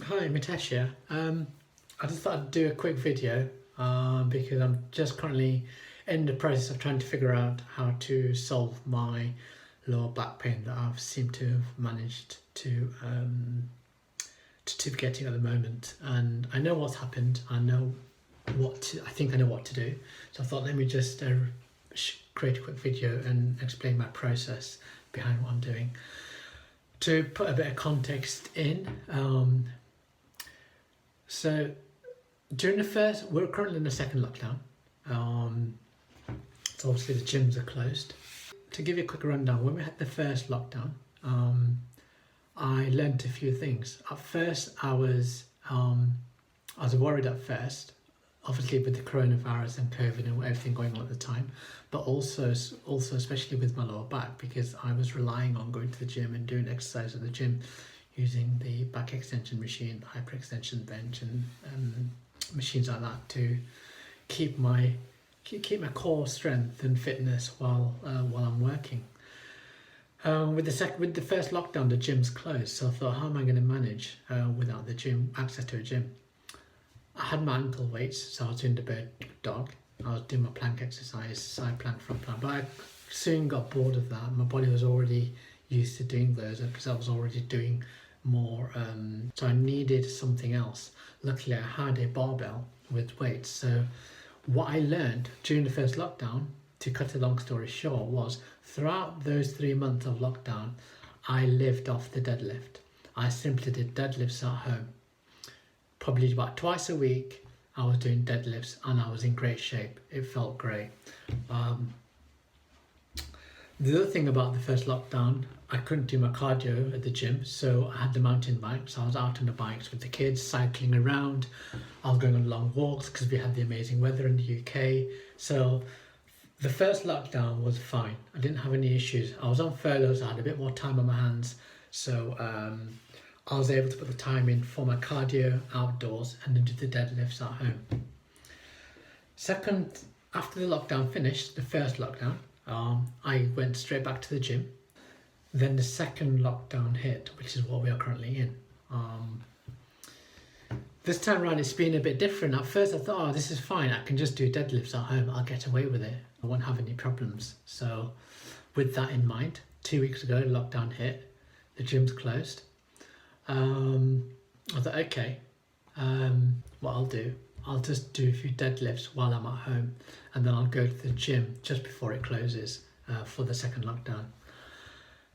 Hi, Mitesh here. I just thought I'd do a quick video because I'm just currently in the process of trying to figure out how to solve my lower back pain that I've seemed to have managed to be getting at the moment. And I know what's happened. I think I know what to do. So I thought let me just create a quick video and explain my process behind what I'm doing. To put a bit of context in, so we're currently in the second lockdown. So obviously the gyms are closed. To give you a quick rundown, when we had the first lockdown, I learned a few things. At first, I was worried at first, obviously with the coronavirus and COVID and everything going on at the time, but also especially with my lower back, because I was relying on going to the gym and doing exercise at the gym using the back extension machine, the hyperextension bench and machines like that to keep my core strength and fitness while I'm working. With the first lockdown, the gym's closed, so I thought, how am I going to manage without the gym, access to a gym? I had my ankle weights, so I was doing the bird dog. I was doing my plank exercise, side plank, front plank, but I soon got bored of that. My body was already used to doing those because I was already doing more, so I needed something else. Luckily, I had a barbell with weights. So what I learned during the first lockdown, to cut a long story short, was throughout those 3 months of lockdown, I lived off the deadlift. I simply did deadlifts at home. Probably about twice a week, I was doing deadlifts and I was in great shape. It felt great. The other thing about the first lockdown, I couldn't do my cardio at the gym, so I had the mountain bikes. I was out on the bikes with the kids, cycling around. I was going on long walks because we had the amazing weather in the UK. So the first lockdown was fine. I didn't have any issues. I was on furloughs, I had a bit more time on my hands. So I was able to put the time in for my cardio outdoors and then do the deadlifts at home. Second, after the lockdown finished, the first lockdown, I went straight back to the gym. Then the second lockdown hit, which is what we are currently in. This time around, it's been a bit different. At first, I thought, oh, this is fine. I can just do deadlifts at home. I'll get away with it. I won't have any problems. So with that in mind, 2 weeks ago, lockdown hit. The gym's closed. I thought, okay, what I'll do, I'll just do a few deadlifts while I'm at home, and then I'll go to the gym just before it closes for the second lockdown.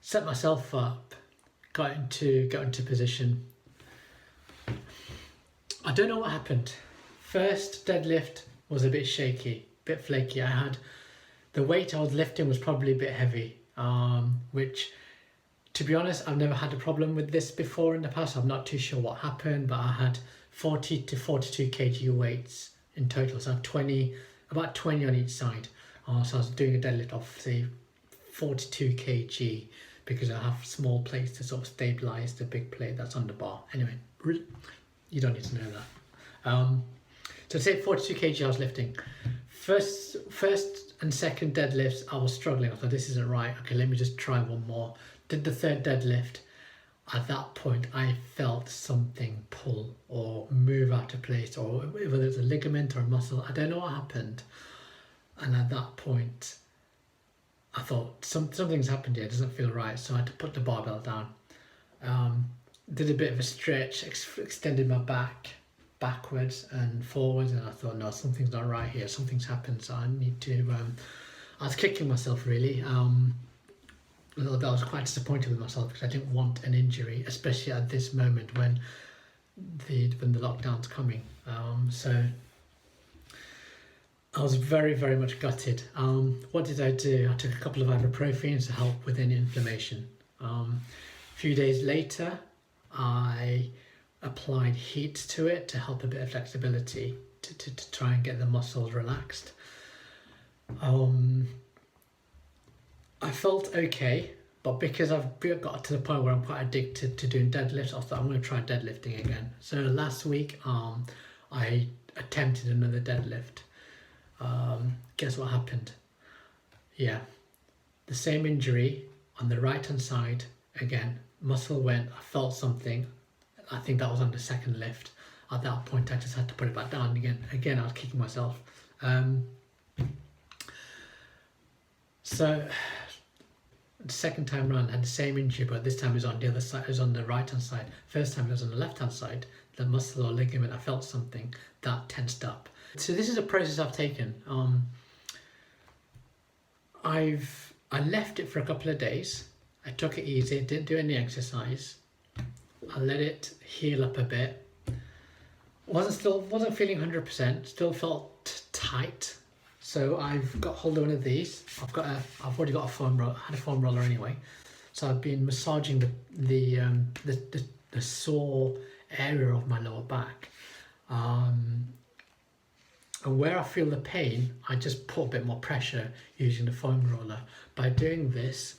Set myself up, got into position. I don't know what happened. First deadlift was a bit shaky, a bit flaky. The weight I was lifting was probably a bit heavy, which, to be honest, I've never had a problem with this before in the past. I'm not too sure what happened, but I had 40 to 42 kg weights in total. So I had about 20 on each side. So I was doing a deadlift of, say, 42 kg because I have small plates to sort of stabilize the big plate that's on the bar. Anyway, you don't need to know that. So say 42 kg I was lifting. First and second deadlifts, I was struggling. I thought, this isn't right. Okay, let me just try one more. Did the third deadlift. At that point, I felt something pull or move out of place, or whether it's a ligament or a muscle. I don't know what happened. And at that point, I thought something's happened here. It doesn't feel right. So I had to put the barbell down. Did a bit of a stretch, extended my back backwards and forwards, and I thought, no, something's not right here. Something's happened. So I need to. I was kicking myself really. A little bit. I was quite disappointed with myself because I didn't want an injury, especially at this moment when the lockdown's coming. So I was very, very much gutted. What did I do? I took a couple of ibuprofen to help with any inflammation. A few days later, I applied heat to it to help a bit of flexibility to try and get the muscles relaxed. I felt okay, but because I've got to the point where I'm quite addicted to doing deadlifts, I thought I'm going to try deadlifting again. So last week, I attempted another deadlift. Guess what happened? Yeah, the same injury on the right hand side again. Muscle went, I felt something, I think that was on the second lift. At that point, I just had to put it back down again. Again, I was kicking myself. So the second time around, I had the same injury, but this time it was on the other side. It was on the right hand side. First time it was on the left hand side. The muscle or ligament, I felt something that tensed up. So this is a process I've taken. I left it for a couple of days. I took it easy, didn't do any exercise. I let it heal up a bit. Wasn't feeling 100%. Still felt tight. So I've got hold of one of these. I've already got a foam roller. I had a foam roller anyway. So I've been massaging the sore area of my lower back. And where I feel the pain, I just put a bit more pressure using the foam roller. By doing this,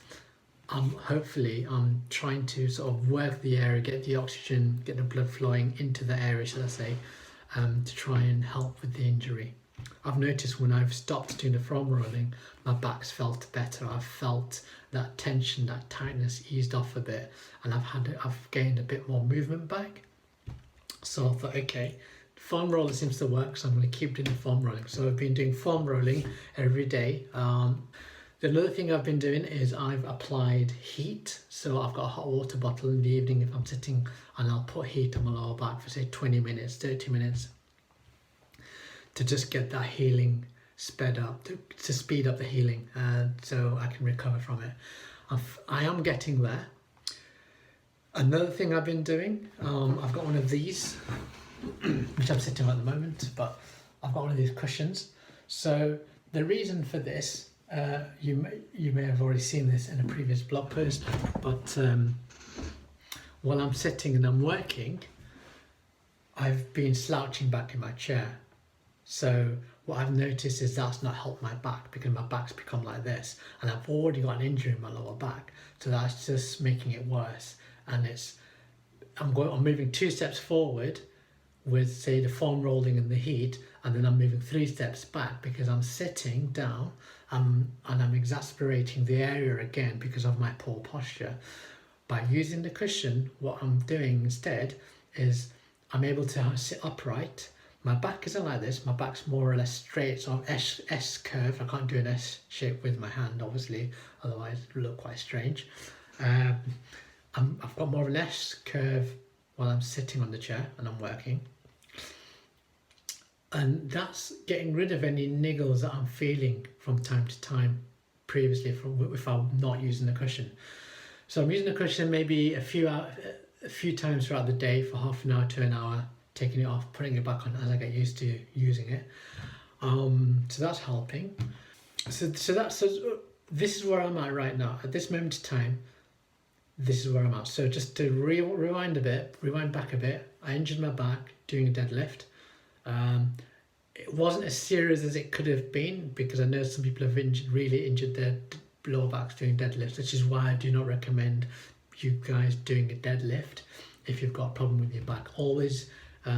hopefully I'm trying to sort of work the area, get the oxygen, get the blood flowing into the area, should I say, to try and help with the injury. I've noticed when I've stopped doing the foam rolling, my back's felt better. I've felt that tension, that tightness eased off a bit, and I've gained a bit more movement back. So I thought, okay, foam roller seems to work, so I'm going to keep doing the foam rolling. So I've been doing foam rolling every day. The other thing I've been doing is I've applied heat. So I've got a hot water bottle in the evening if I'm sitting, and I'll put heat on my lower back for say 20 minutes, 30 minutes to just get that healing sped up, to speed up the healing, so I can recover from it. I am getting there. Another thing I've been doing, I've got one of these, which I'm sitting on at the moment, but I've got one of these cushions. So the reason for this, you may have already seen this in a previous blog post, but while I'm sitting and I'm working, I've been slouching back in my chair. So what I've noticed is that's not helped my back, because my back's become like this, and I've already got an injury in my lower back, so that's just making it worse. And I'm moving 2 steps forward with say the foam rolling and the heat, and then I'm moving 3 steps back because I'm sitting down, and I'm exasperating the area again because of my poor posture. By using the cushion, what I'm doing instead is I'm able to sit upright. My back isn't like this, my back's more or less straight, so I'm S curve. I can't do an S shape with my hand, obviously, otherwise it would look quite strange. I've got more of an S curve while I'm sitting on the chair and I'm working. And that's getting rid of any niggles that I'm feeling from time to time previously if I'm not using the cushion. So I'm using the cushion maybe a few times throughout the day for half an hour to an hour, taking it off, putting it back on as I get used to using it. So that's helping. So this is where I'm at right now. At this moment in time, this is where I'm at. So just to rewind back a bit, I injured my back doing a deadlift. It wasn't as serious as it could have been, because I know some people have really injured their lower backs doing deadlifts, which is why I do not recommend you guys doing a deadlift if you've got a problem with your back. Always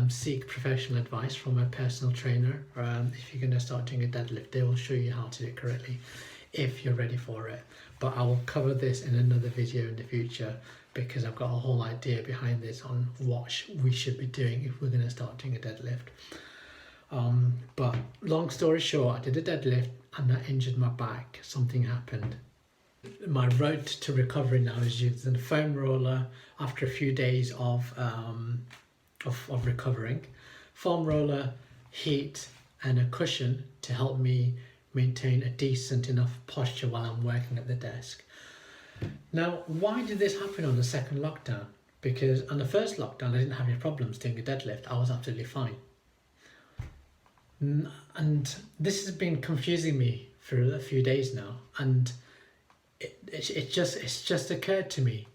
seek professional advice from a personal trainer. If you're going to start doing a deadlift, they will show you how to do it correctly if you're ready for it. But I will cover this in another video in the future, because I've got a whole idea behind this on what we should be doing if we're going to start doing a deadlift. But long story short, I did a deadlift and that injured my back. Something happened. My road to recovery now is using the foam roller after a few days of recovering. Foam roller, heat and a cushion to help me maintain a decent enough posture while I'm working at the desk. Now, why did this happen on the second lockdown? Because on the first lockdown, I didn't have any problems doing a deadlift. I was absolutely fine. And this has been confusing me for a few days now. And it's just occurred to me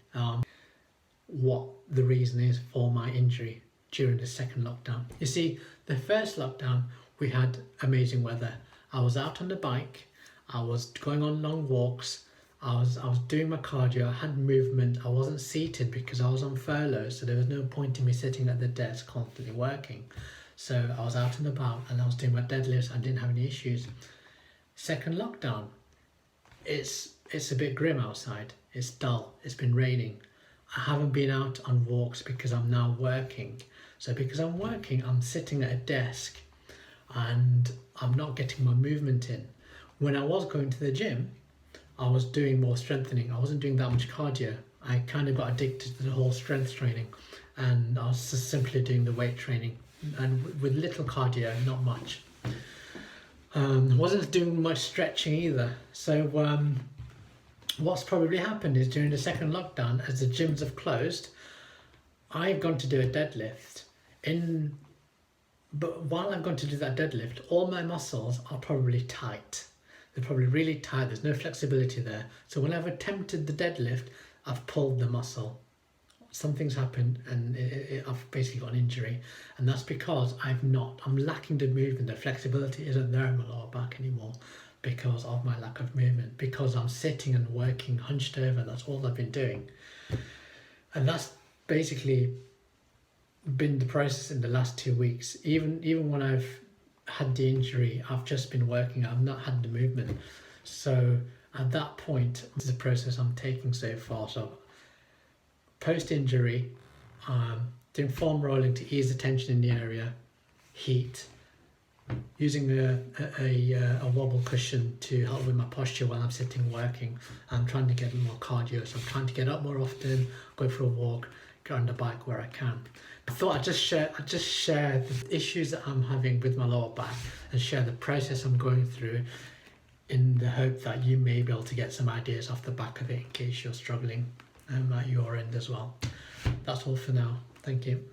what the reason is for my injury during the second lockdown. You see, the first lockdown, we had amazing weather. I was out on the bike, I was going on long walks, I was doing my cardio, I had movement, I wasn't seated because I was on furlough, so there was no point in me sitting at the desk constantly working. So I was out and about and I was doing my deadlifts, I didn't have any issues. Second lockdown, it's a bit grim outside, it's dull, it's been raining, I haven't been out on walks because I'm now working. So because I'm working, I'm sitting at a desk and I'm not getting my movement in. When I was going to the gym, I was doing more strengthening. I wasn't doing that much cardio. I kind of got addicted to the whole strength training, and I was just simply doing the weight training and with little cardio, not much. Wasn't doing much stretching either. So what's probably happened is during the second lockdown, as the gyms have closed, I've gone to do a deadlift. But while I've gone to do that deadlift, all my muscles are probably tight. They're probably really tight. There's no flexibility there. So when I've attempted the deadlift, I've pulled the muscle. Something's happened and I've basically got an injury. And that's because I'm lacking the movement. The flexibility isn't there in my lower back anymore because of my lack of movement. Because I'm sitting and working hunched over. That's all I've been doing. And that's basically been the process in the last 2 weeks. Even when I've had the injury, I've just been working. I've not had the movement. So at that point, this is the process I'm taking so far. So post-injury, doing foam rolling to ease the tension in the area, heat, using a wobble cushion to help with my posture while I'm sitting working. I'm trying to get more cardio, so I'm trying to get up more often, go for a walk, get on the bike where I can. I thought I'd just share the issues that I'm having with my lower back and share the process I'm going through, in the hope that you may be able to get some ideas off the back of it in case you're struggling at your end as well. That's all for now. Thank you.